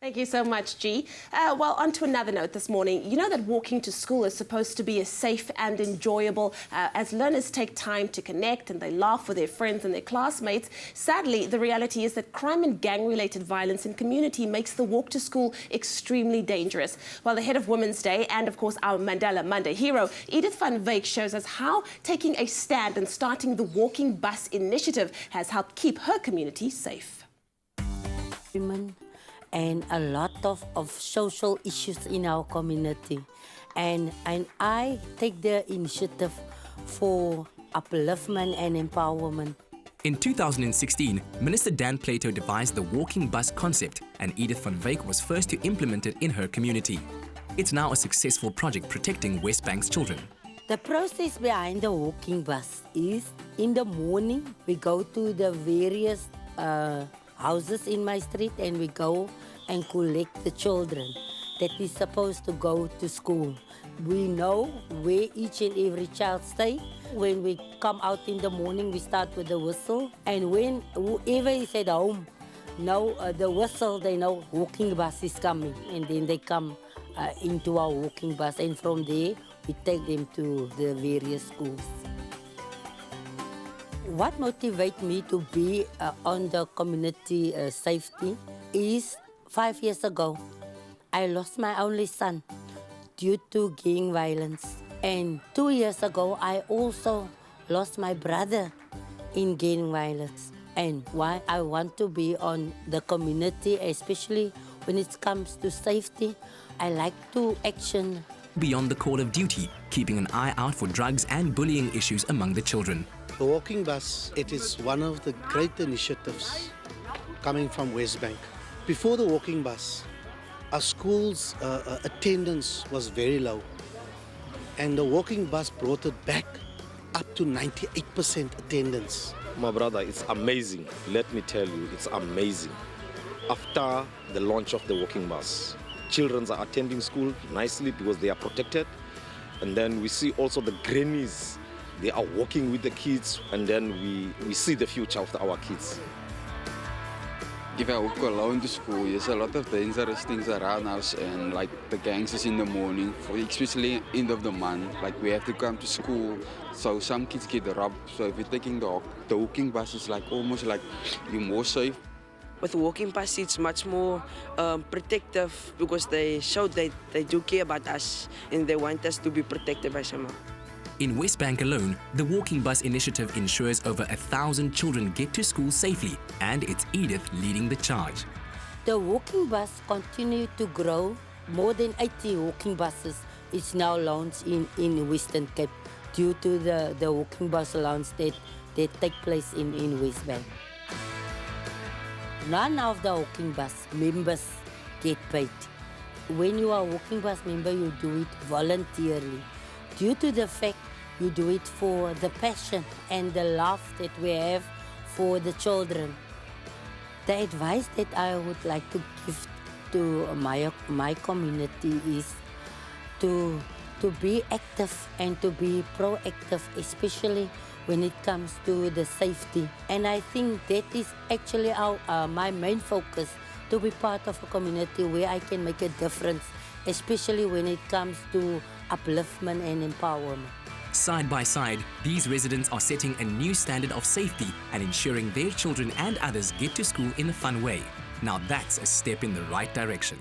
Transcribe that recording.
Thank you so much, G. Well, on to another note this morning. You know that walking to school is supposed to be a safe and enjoyable as learners take time to connect and they laugh with their friends and their classmates. Sadly, the reality is that crime and gang-related violence in community makes the walk to school extremely dangerous. Well, ahead of Women's Day and, of course, our Mandela Monday hero, Edith van Wyk shows us how taking a stand and starting the Walking Bus initiative has helped keep her community safe. Women and a lot of social issues in our community. And I take the initiative for upliftment and empowerment. In 2016, Minister Dan Plato devised the walking bus concept, and Edith van Wyk was first to implement it in her community. It's now a successful project protecting West Bank's children. The process behind the walking bus is, in the morning, we go to the various houses in my street and we go and collect the children that is supposed to go to school. We know where each and every child stays. When we come out in the morning, we start with the whistle. And when whoever is at home know the whistle, they know walking bus is coming. And then they come into our walking bus. And from there, we take them to the various schools. What motivates me to be on the community safety is 5 years ago, I lost my only son due to gang violence. And 2 years ago, I also lost my brother in gang violence. And why I want to be on the community, especially when it comes to safety, I like to action. Beyond the call of duty, keeping an eye out for drugs and bullying issues among the children. The walking bus, it is one of the great initiatives coming from West Bank. Before the walking bus, our school's attendance was very low. And the walking bus brought it back up to 98% attendance. My brother, it's amazing. Let me tell you, it's amazing. After the launch of the walking bus, children are attending school nicely because they are protected. And then we see also the grannies. They are walking with the kids, and then we see the future of our kids. If I walk alone to school, there's a lot of dangerous things around us, and like the gangs is in the morning, especially end of the month. Like we have to come to school, so some kids get robbed. So if you're taking the walking bus, it's like almost like you're more safe. With walking bus, it's much more protective because they show they do care about us and they want us to be protected by someone. In West Bank alone, the Walking Bus initiative ensures over 1,000 children get to school safely, and it's Edith leading the charge. The walking bus continues to grow. More than 80 walking buses is now launched in Western Cape due to the walking bus launch that take place in West Bank. None of the walking bus members get paid. When you are a walking bus member, you do it voluntarily. Due to the fact you do it for the passion and the love that we have for the children. The advice that I would like to give to my community is to be active and to be proactive, especially when it comes to the safety. And I think that is actually my main focus, to be part of a community where I can make a difference, especially when it comes to upliftment and empowerment. Side by side, these residents are setting a new standard of safety and ensuring their children and others get to school in a fun way. Now that's a step in the right direction.